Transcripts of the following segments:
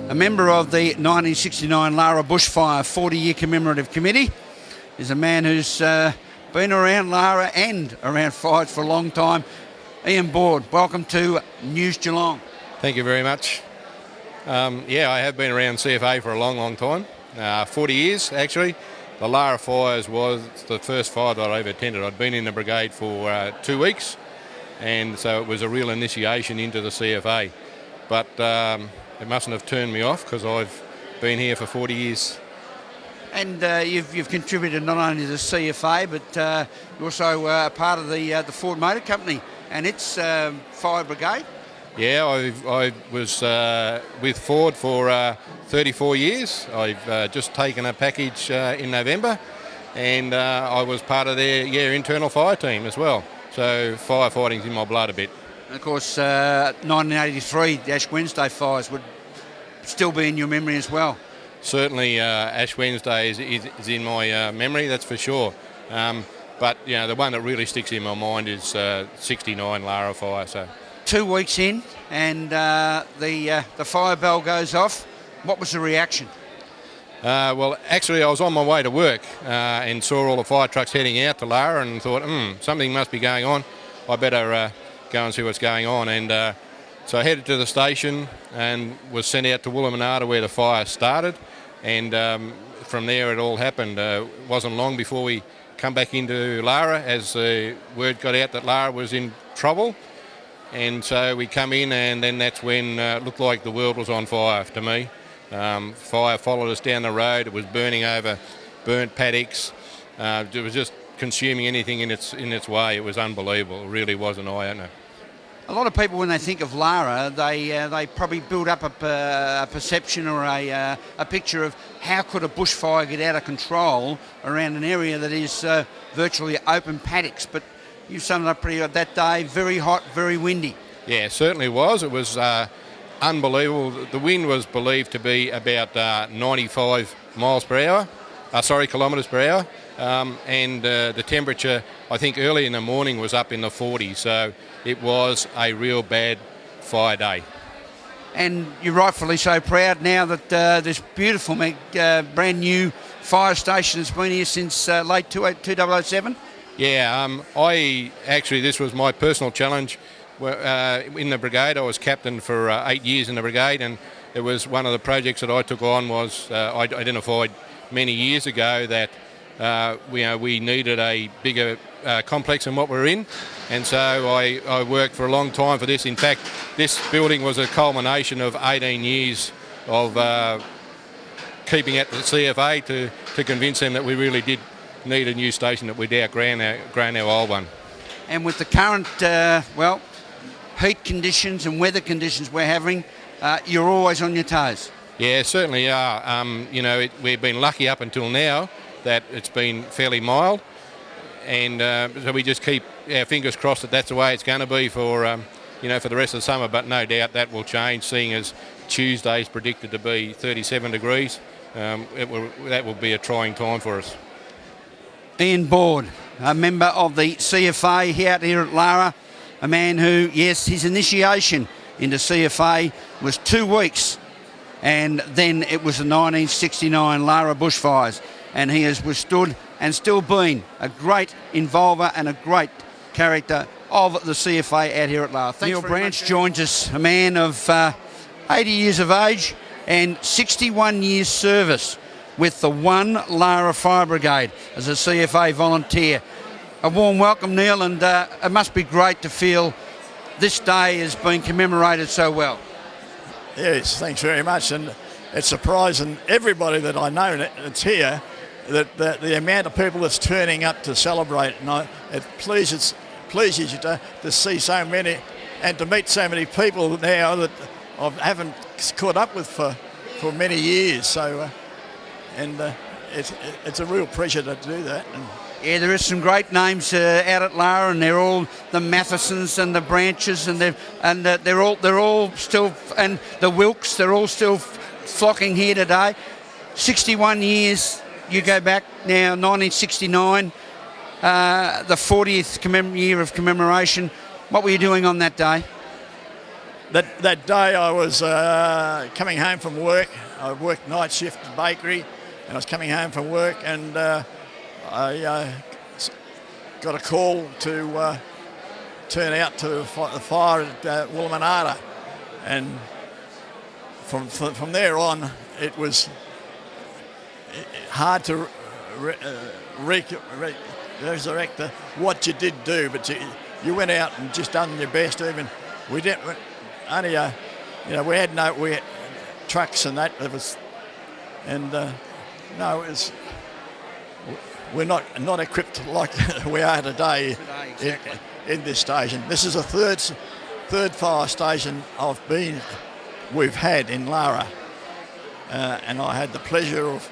a member of the 1969 Lara Bushfire 40-year commemorative committee, is a man who's been around Lara and around fires for a long time. Ian Board, welcome to News Geelong. Thank you very much. I have been around CFA for a long time, 40 years actually. The Lara fires was the first fire that I ever attended. I'd been in the brigade for 2 weeks, and so it was a real initiation into the CFA. But it mustn't have turned me off, because I've been here for 40 years. And you've contributed not only to the CFA, but you're also a part of the Ford Motor Company and its fire brigade. Yeah, I was with Ford for 34 years. I've just taken a package in November, and I was part of their internal fire team as well. So firefighting's in my blood a bit. And of course, 1983, the Ash Wednesday fires would still be in your memory as well. Certainly, Ash Wednesday is in my memory, that's for sure. But the one that really sticks in my mind is 69 Lara fire. So 2 weeks in, and the fire bell goes off. What was the reaction? Well, actually, I was on my way to work and saw all the fire trucks heading out to Lara, and thought, something must be going on. I better go and see what's going on. And so I headed to the station and was sent out to Woolloomoonata, where the fire started. And from there it all happened. It wasn't long before we come back into Lara, as the word got out that Lara was in trouble. And so we come in, and then that's when it looked like the world was on fire to me. Fire followed us down the road. It was burning over burnt paddocks. It was just consuming anything in its way. It was unbelievable. It really was an eye-opener. A lot of people, when they think of Lara, they probably build up a perception or a picture of how could a bushfire get out of control around an area that is virtually open paddocks. But you summed it up pretty good that day. Very hot, very windy. Yeah, it certainly was. It was unbelievable. The wind was believed to be about 95 kilometres per hour. And the temperature, I think early in the morning, was up in the 40s. So it was a real bad fire day. And you're rightfully so proud now that this beautiful brand new fire station has been here since late 2007. Yeah, this was my personal challenge. In the brigade, I was captain for 8 years in the brigade, and it was one of the projects that I took on. Was I identified many years ago that we needed a bigger complex than what we're in, and so I worked for a long time for this. In fact, this building was a culmination of 18 years of keeping at the CFA to convince them that we really did need a new station, that we'd outgrown our old one. And with the current heat conditions and weather conditions we're having, you're always on your toes. Yeah, certainly are. We've been lucky up until now that it's been fairly mild, and so we just keep our fingers crossed that that's the way it's going to be for the rest of the summer. But no doubt that will change, seeing as Tuesday's predicted to be 37 degrees. That will be a trying time for us. Ian Board, a member of the CFA out here at Lara, a man who, yes, his initiation into CFA was 2 weeks, and then it was the 1969 Lara bushfires, and he has withstood and still been a great involver and a great character of the CFA out here at Lara. Neil Branch joins us, a man of 80 years of age and 61 years service with the 1 Lara Fire Brigade as a CFA volunteer. A warm welcome, Neil, and it must be great to feel this day has been commemorated so well. Yes, thanks very much, and it's surprising everybody that I know that's here, that the amount of people that's turning up to celebrate, and it pleases you to see so many and to meet so many people now that I haven't caught up with for many years. So, it's a real pleasure to do that. Yeah, there is some great names out at Lara, and they're all the Mathesons and the Branches, and they're all still, and the Wilkes, they're all still flocking here today. 61 years. You go back now, 1969, the 40th year of commemoration. What were you doing on that day? that day I was coming home from work. I worked night shift at the bakery, and I was coming home from work, and I got a call to turn out to the fire at Woollamanada, and from there on it was hard to resurrect what you did do, but you went out and just done your best. Even we didn't only we had trucks and that. It was, and no, it was. We're not equipped like we are today exactly. in this station. This is the third fire station we've had in Lara, and I had the pleasure of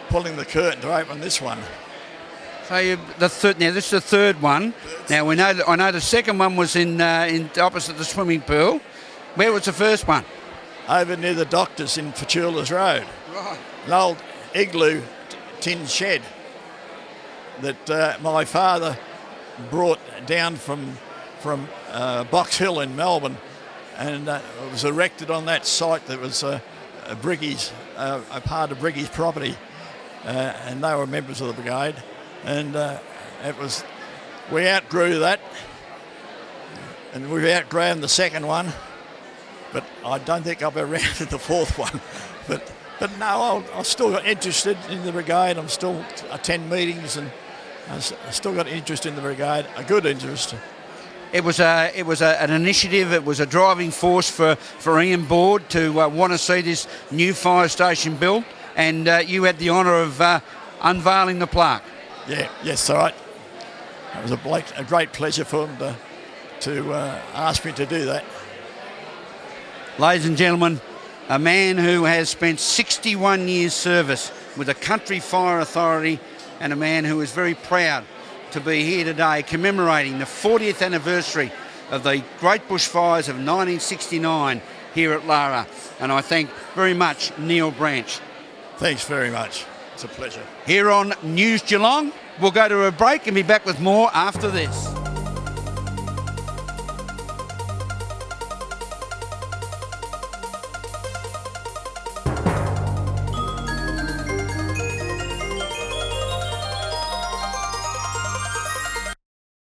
pulling the curtain to open this one. So this is the third one. Now I know the second one was in opposite the swimming pool. Where was the first one? Over near the doctors in Fatula's Road. Right. An old igloo tin shed that my father brought down from Box Hill in Melbourne, and it was erected on that site that was a part of Briggy's property, and they were members of the brigade, and we outgrew that, and we've outgrown the second one, but I don't think I've ever rounded the fourth one, but no, I'm still interested in the brigade. I'm still attend meetings, and I still got interest in the brigade, a good interest. It was an initiative. It was a driving force for Ian Board to want to see this new fire station built, and you had the honour of unveiling the plaque. Yeah, yes, all right. It was a great pleasure for them to ask me to do that. Ladies and gentlemen, a man who has spent 61 years service with the Country Fire Authority, and a man who is very proud to be here today commemorating the 40th anniversary of the Great Bushfires of 1969 here at Lara. And I thank very much Neil Branch. Thanks very much. It's a pleasure. Here on News Geelong, we'll go to a break and be back with more after this.